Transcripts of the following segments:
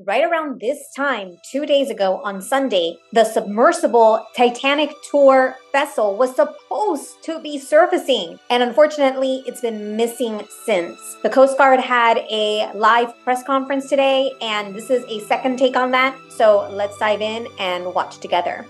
right around this time, 2 days ago on Sunday, the submersible Titanic Tour vessel was supposed to be surfacing. And unfortunately, it's been missing since. The Coast Guard had a live press conference today, and this is a second take on that. So let's dive in and watch together.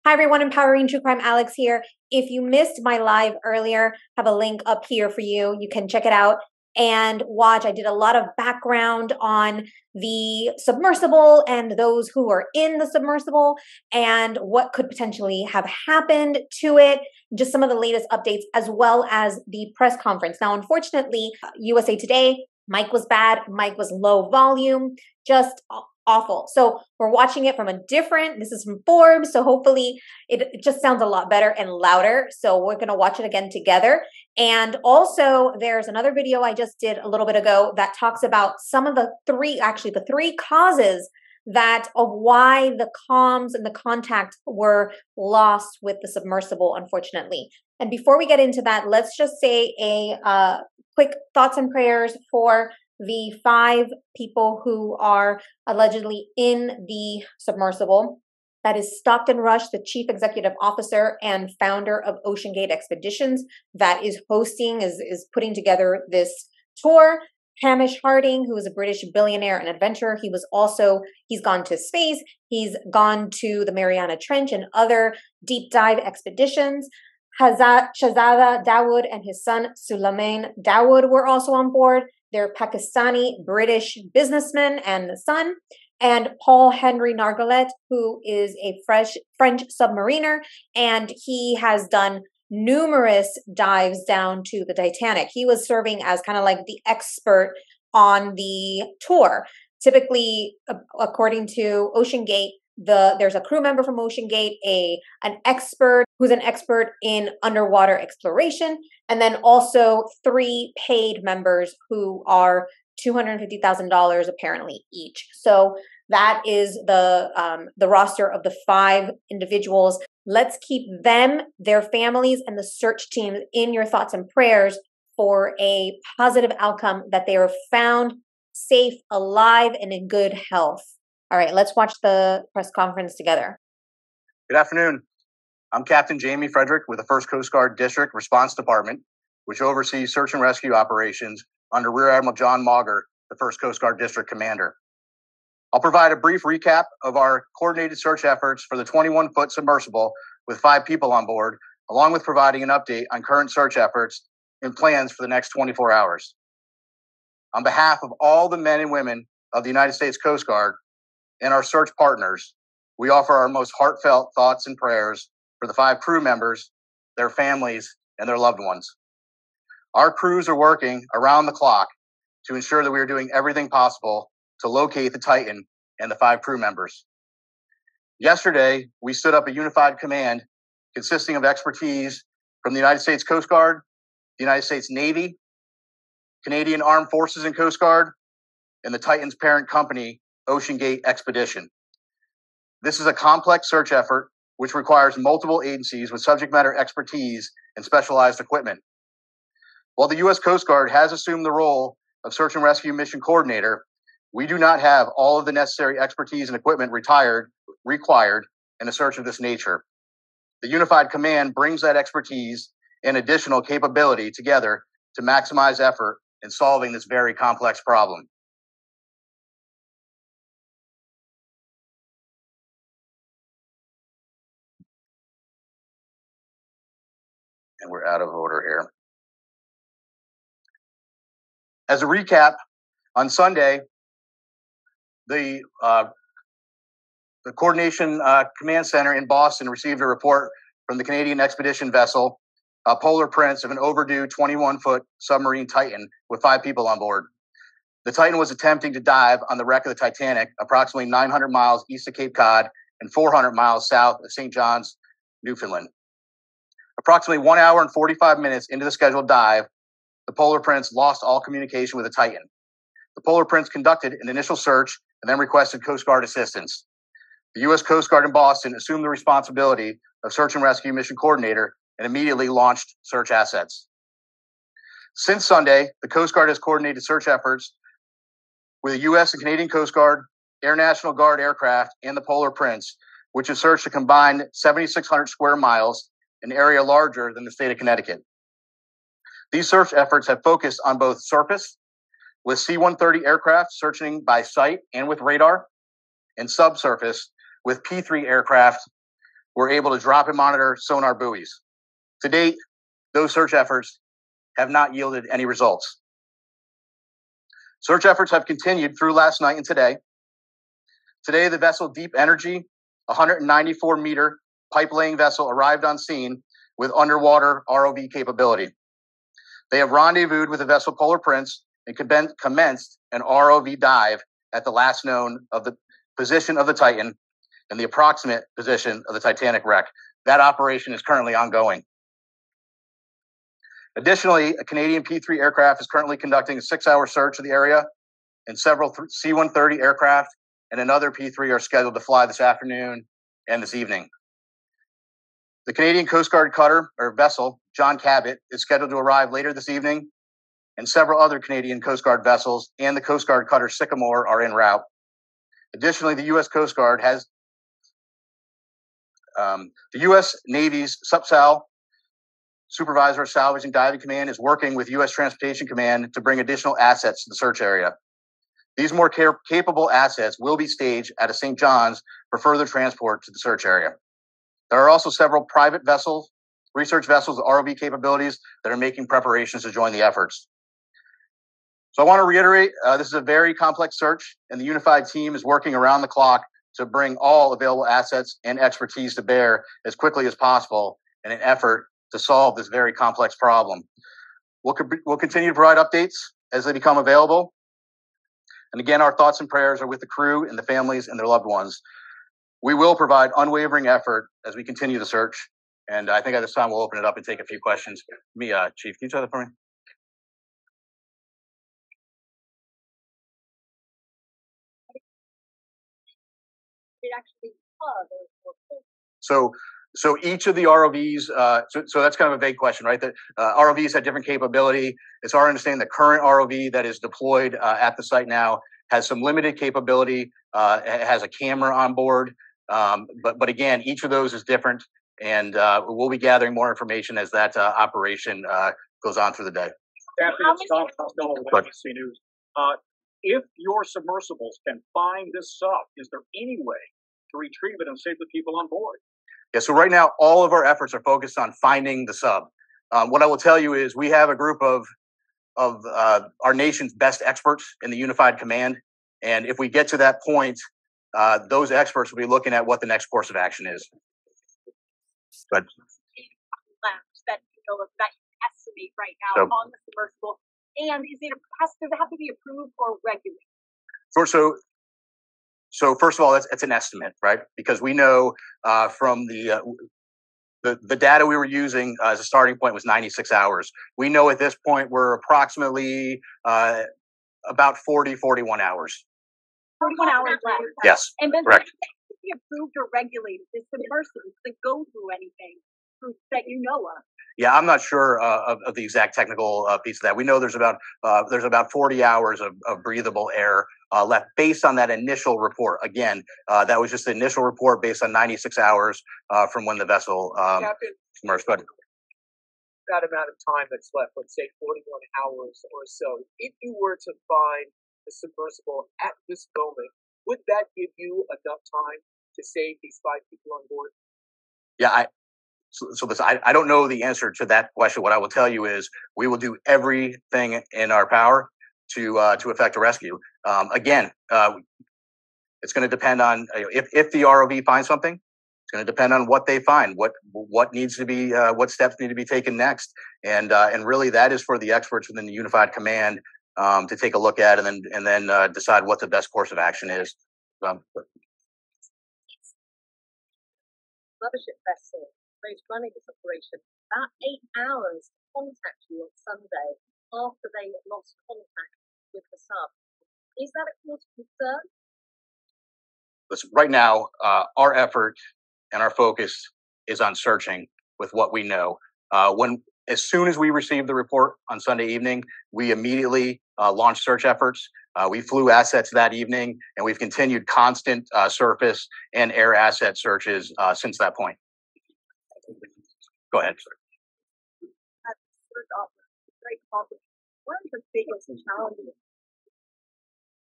Hi everyone, Empowering True Crime, Alex here. If you missed my live earlier, I have a link up here for you. You can check it out and watch. I did a lot of background on the submersible and those who are in the submersible and what could potentially have happened to it, just some of the latest updates, as well as the press conference. Now, unfortunately, USA Today, mic was bad, mic was low volume, just awful. So we're watching it from this is from Forbes. So hopefully it just sounds a lot better and louder. So we're going to watch it again together. And also there's another video I just did a little bit ago that talks about some of the three causes of why the comms and the contact were lost with the submersible, unfortunately. And before we get into that, let's just say a quick thoughts and prayers for the 5 people who are allegedly in the submersible. That is Stockton Rush, the Chief Executive Officer and founder of OceanGate Expeditions, that is putting together this tour. Hamish, who is a British billionaire and adventurer. He's gone to space. He's gone to the Mariana Trench and other deep dive expeditions. Shahzada Dawood and his son Sulaiman Dawood were also on board. They're Pakistani-British businessman and the son, and Paul Henry Nargeolet, who is a French submariner, and he has done numerous dives down to the Titanic. He was serving as kind of like the expert on the tour. Typically, according to OceanGate, there's a crew member from OceanGate, an expert who's an expert in underwater exploration, and then also 3 paid members who are $250,000 apparently each. So that is the roster of the 5 individuals. Let's keep them, their families, and the search team in your thoughts and prayers for a positive outcome, that they are found safe, alive, and in good health. All right, let's watch the press conference together. Good afternoon. I'm Captain Jamie Frederick with the 1st Coast Guard District Response Department, which oversees search and rescue operations under Rear Admiral John Mauger, the 1st Coast Guard District Commander. I'll provide a brief recap of our coordinated search efforts for the 21-foot submersible with 5 people on board, along with providing an update on current search efforts and plans for the next 24 hours. On behalf of all the men and women of the United States Coast Guard and our search partners, we offer our most heartfelt thoughts and prayers for the 5 crew members, their families, and their loved ones. Our crews are working around the clock to ensure that we are doing everything possible to locate the Titan and the 5 crew members. Yesterday, we stood up a unified command consisting of expertise from the United States Coast Guard, the United States Navy, Canadian Armed Forces and Coast Guard, and the Titan's parent company, OceanGate Expedition. This is a complex search effort which requires multiple agencies with subject matter expertise and specialized equipment. While the U.S. Coast Guard has assumed the role of search and rescue mission coordinator, we do not have all of the necessary expertise and equipment required in a search of this nature. The Unified Command brings that expertise and additional capability together to maximize effort in solving this very complex problem. And we're out of order here. As a recap, on Sunday, the Coordination Command Center in Boston received a report from the Canadian expedition vessel, Polar Prince, of an overdue 21-foot submarine Titan with 5 people on board. The Titan was attempting to dive on the wreck of the Titanic, approximately 900 miles east of Cape Cod and 400 miles south of St. John's, Newfoundland. Approximately 1 hour and 45 minutes into the scheduled dive, the Polar Prince lost all communication with the Titan. The Polar Prince conducted an initial search and then requested Coast Guard assistance. The U.S. Coast Guard in Boston assumed the responsibility of search and rescue mission coordinator and immediately launched search assets. Since Sunday, the Coast Guard has coordinated search efforts with the U.S. and Canadian Coast Guard, Air National Guard aircraft, and the Polar Prince, which has searched a combined 7,600 square miles, an area larger than the state of Connecticut. These search efforts have focused on both surface, with C-130 aircraft searching by sight and with radar, and subsurface, with P-3 aircraft were able to drop and monitor sonar buoys. To date, those search efforts have not yielded any results. Search efforts have continued through last night and today. Today, the vessel Deep Energy, a 194-meter pipe-laying vessel, arrived on scene with underwater ROV capability. They have rendezvoused with the vessel Polar Prince and commenced an ROV dive at the last known of the position of the Titan and the approximate position of the Titanic wreck. That operation is currently ongoing. Additionally, a Canadian P-3 aircraft is currently conducting a 6-hour search of the area, and several C-130 aircraft and another P-3 are scheduled to fly this afternoon and this evening. The Canadian Coast Guard cutter or vessel, John Cabot, is scheduled to arrive later this evening, and several other Canadian Coast Guard vessels and the Coast Guard cutter Sycamore are en route. Additionally, the U.S. Coast Guard has the U.S. Navy's SUPSAL, Supervisor of Salvage and Diving Command, is working with U.S. Transportation Command to bring additional assets to the search area. These more capable assets will be staged at a St. John's for further transport to the search area. There are also several private vessels, research vessels with ROV capabilities that are making preparations to join the efforts. So I want to reiterate, this is a very complex search, and the unified team is working around the clock to bring all available assets and expertise to bear as quickly as possible in an effort to solve this very complex problem. We'll continue to provide updates as they become available. And again, our thoughts and prayers are with the crew and the families and their loved ones. We will provide unwavering effort as we continue the search. And I think at this time, we'll open it up and take a few questions. Chief, can you try that for me? It actually So each of the ROVs, so that's kind of a vague question, right? That ROVs have different capability. It's our understanding the current ROV that is deployed at the site now has some limited capability. It has a camera on board, but again, each of those is different, and we'll be gathering more information as that operation goes on through the day. News. If your submersibles can find this sub, is there any way to retrieve it and save the people on board? Yeah, so right now, all of our efforts are focused on finding the sub. What I will tell you is we have a group of our nation's best experts in the Unified Command. And if we get to that point, those experts will be looking at what the next course of action is. But that you estimate right now on the submersible, and does it have to be approved or regulated? So first of all, it's an estimate, right? Because we know from the data we were using as a starting point was 96 hours. We know at this point we're approximately about 41 hours. 41 hours left. Yes, and then correct. To be approved or regulated, the submersibles that go through anything that you know of? Yeah, I'm not sure of the exact technical piece of that. We know there's about 40 hours of breathable air left based on that initial report. Again, that was just the initial report based on 96 hours from when the vessel submerged. That amount of time that's left, let's say 41 hours or so, if you were to find the submersible at this moment, would that give you enough time to save these 5 people on board? Yeah, I don't know the answer to that question. What I will tell you is we will do everything in our power to effect a rescue. Again, it's going to depend on if the ROV finds something. It's going to depend on what they find, what needs to be, what steps need to be taken next, and really that is for the experts within the Unified Command to take a look at and then decide what the best course of action is. Mothership vessel is running this operation about 8 hours to contact you on Sunday after they lost contact with the sub. Is that a cause of concern? Listen, right now, our effort and our focus is on searching with what we know. as soon as we received the report on Sunday evening, we immediately launched search efforts. We flew assets that evening, and we've continued constant surface and air asset searches since that point. Go ahead. What are the biggest challenges?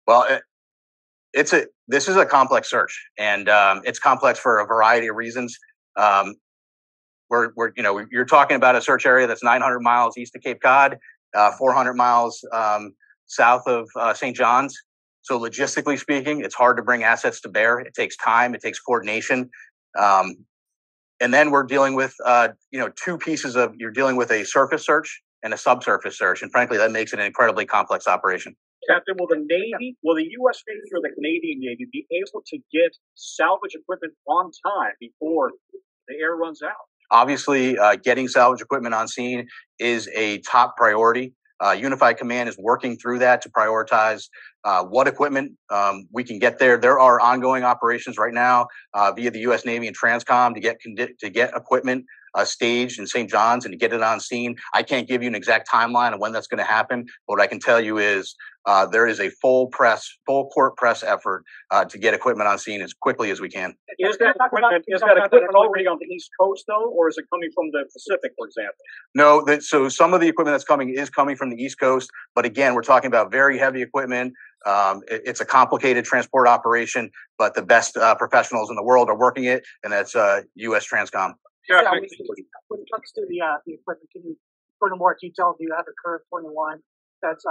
Well, this is a complex search, and it's complex for a variety of reasons. You're talking about a search area that's 900 miles east of Cape Cod, 400 miles south of St. John's. So logistically speaking, it's hard to bring assets to bear. It takes time. It takes coordination. And then we're dealing with, two pieces of, you're dealing with a surface search and a subsurface search. And frankly, that makes it an incredibly complex operation. Captain, will the U.S. Navy or the Canadian Navy be able to get salvage equipment on time before the air runs out? Obviously, getting salvage equipment on scene is a top priority. Unified Command is working through that to prioritize what equipment we can get there. There are ongoing operations right now via the U.S. Navy and Transcom to get equipment staged in St. John's and to get it on scene. I can't give you an exact timeline of when that's going to happen. But what I can tell you is there is a full court press effort to get equipment on scene as quickly as we can. Is that equipment already on the East Coast, though, or is it coming from the Pacific, for example? No, so some of the equipment that's coming is coming from the East Coast. But again, we're talking about very heavy equipment. It's a complicated transport operation, but the best professionals in the world are working it, and that's U.S. Transcom. When it comes to the equipment, can you go into more detail? Do you have a current 21 that's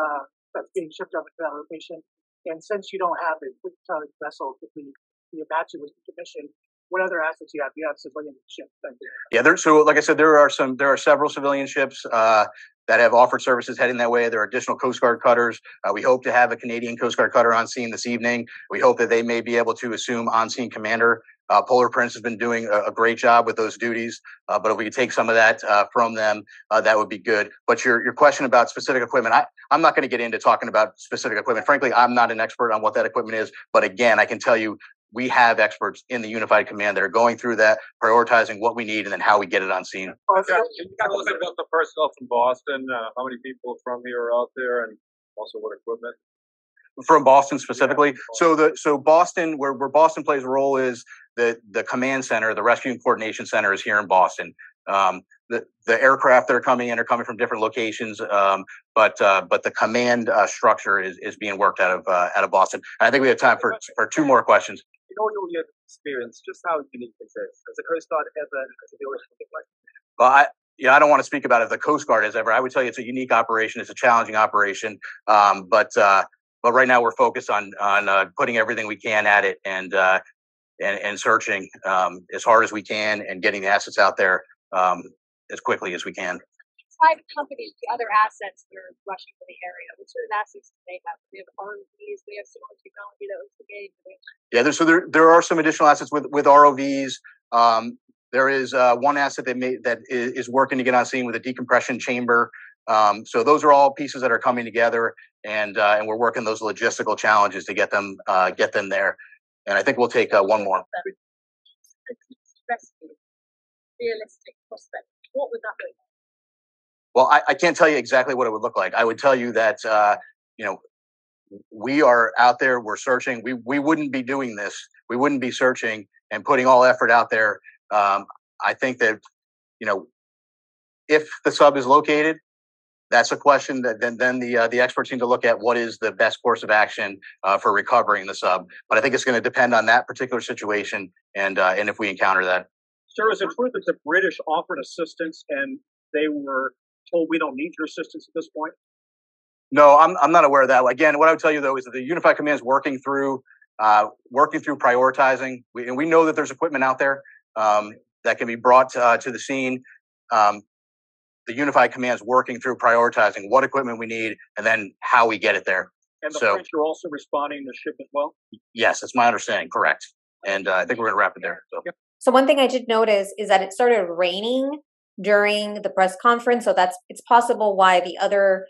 being shipped over to that location? And since you don't have a quick towing vessel with the Apache was commissioned, what other assets you have? You have civilian ships. Yeah, so like I said, there are several civilian ships that have offered services heading that way. There are additional Coast Guard cutters. We hope to have a Canadian Coast Guard cutter on scene this evening. We hope that they may be able to assume on-scene commander. Polar Prince has been doing a great job with those duties, but if we could take some of that from them, that would be good. But your question about specific equipment, I'm not going to get into talking about specific equipment. Frankly, I'm not an expert on what that equipment is. But again, I can tell you, we have experts in the Unified Command that are going through that, prioritizing what we need, and then how we get it on scene. Can you talk a little bit about the personnel from Boston? How many people from here are out there, and also what equipment? From Boston specifically. So Boston, where Boston plays a role is the command center, the rescue and coordination center is here in Boston. The aircraft that are coming in are coming from different locations, but the command structure is being worked out of Boston. And I think we have time for two more questions. In all your experience, just how unique is this? Has the Coast Guard ever dealt with something like this? Well, I don't want to speak about if the Coast Guard has ever. I would tell you it's a unique operation. It's a challenging operation. But right now we're focused on putting everything we can at it and searching as hard as we can and getting the assets out there as quickly as we can. Five companies, the other assets that are rushing for the area. What sort of assets do they have? We have ROVs. We have similar technology that was engaged. Yeah, so there are some additional assets with ROVs. There is one asset that is working to get on scene with a decompression chamber. So those are all pieces that are coming together, and we're working those logistical challenges to get them there. And I think we'll take one more. Realistic prospect. What would that look like? Well, I can't tell you exactly what it would look like. I would tell you that we are out there. We're searching. We wouldn't be doing this. We wouldn't be searching and putting all effort out there. I think that if the sub is located, that's a question that then the experts need to look at what is the best course of action for recovering the sub. But I think it's going to depend on that particular situation and if we encounter that. Sir, is it true that the British offered assistance and they were told we don't need your assistance at this point? No, I'm not aware of that. Again, what I would tell you though is that the Unified Command is working through prioritizing. We know that there's equipment out there that can be brought to the scene. The Unified Command is working through prioritizing what equipment we need and then how we get it there. And the French are also responding to ship as well? Yes, that's my understanding. Correct. And I think we're going to wrap it there. So one thing I did notice is that it started raining during the press conference. So it's possible why the other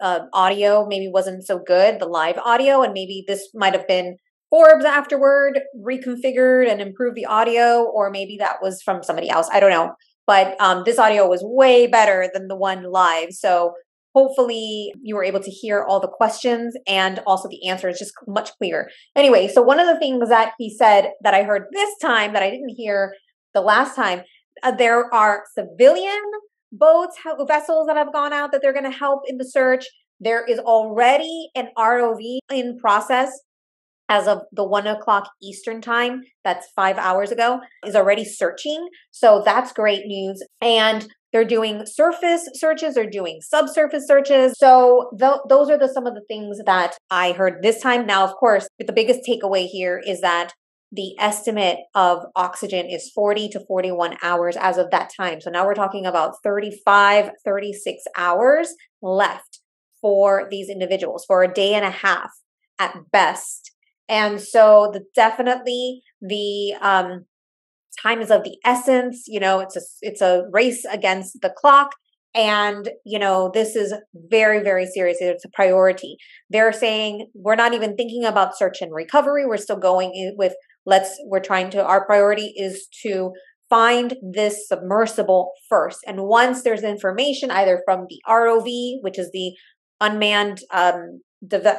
audio maybe wasn't so good, the live audio, and maybe this might have been Forbes afterward reconfigured and improved the audio, or maybe that was from somebody else. I don't know. but this audio was way better than the one live. So hopefully you were able to hear all the questions and also the answers just much clearer. Anyway, so one of the things that he said that I heard this time that I didn't hear the last time, there are civilian boats, vessels that have gone out that they're going to help in the search. There is already an ROV in process as of the 1 o'clock Eastern time. That's 5 hours ago, is already searching. So that's great news. And they're doing surface searches, they're doing subsurface searches. So those are some of the things that I heard this time. Now, of course, the biggest takeaway here is that the estimate of oxygen is 40 to 41 hours as of that time. So now we're talking about 35, 36 hours left for these individuals, for a day and a half at best. And so definitely the time is of the essence. You know, it's a race against the clock. And, you know, this is very, very serious. It's a priority. They're saying we're not even thinking about search and recovery. We're still going with our priority is to find this submersible first. And once there's information, either from the ROV, which is the unmanned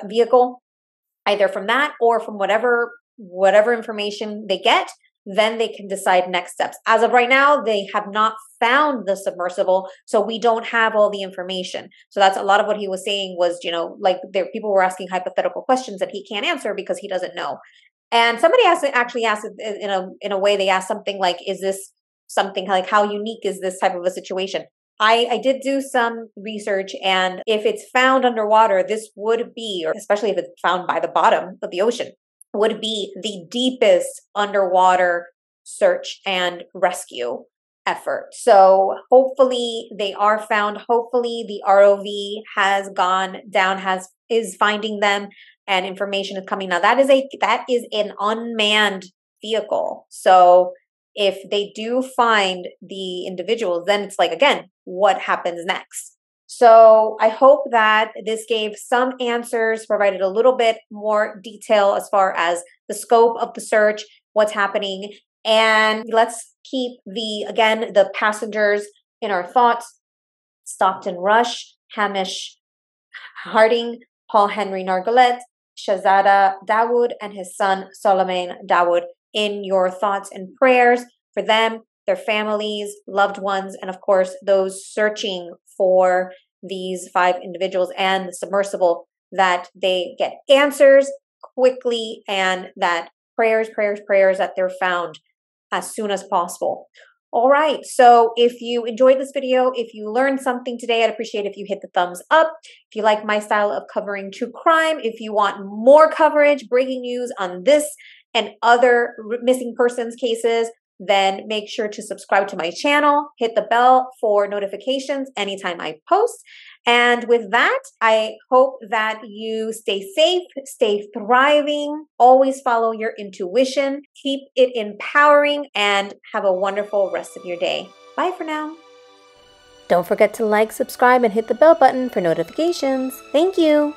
vehicle, either from that or from whatever information they get, then they can decide next steps. As of right now, they have not found the submersible, so we don't have all the information. So that's a lot of what he was saying was, you know, like people were asking hypothetical questions that he can't answer because he doesn't know. And somebody actually asked in a way, they asked something like, is this something like, how unique is this type of a situation? I did do some research, and if it's found underwater, this would be, or especially if it's found by the bottom of the ocean, would be the deepest underwater search and rescue effort. So hopefully they are found. Hopefully the ROV has gone down, is finding them, and information is coming. Now that is an unmanned vehicle. So if they do find the individuals, then it's like, again, what happens next? So I hope that this gave some answers, provided a little bit more detail as far as the scope of the search, what's happening. And let's keep the passengers in our thoughts. Stockton Rush, Hamish Harding, Paul Henry Nargolet, Shahzada Dawood, and his son Solomon Dawood, in your thoughts and prayers for them, their families, loved ones, and of course, those searching for these 5 individuals and the submersible, that they get answers quickly, and that prayers that they're found as soon as possible. All right. So if you enjoyed this video, if you learned something today, I'd appreciate if you hit the thumbs up. If you like my style of covering true crime, if you want more coverage, breaking news on this and other missing persons cases, then make sure to subscribe to my channel, hit the bell for notifications anytime I post. And with that, I hope that you stay safe, stay thriving, always follow your intuition, keep it empowering, and have a wonderful rest of your day. Bye for now. Don't forget to like, subscribe, and hit the bell button for notifications. Thank you.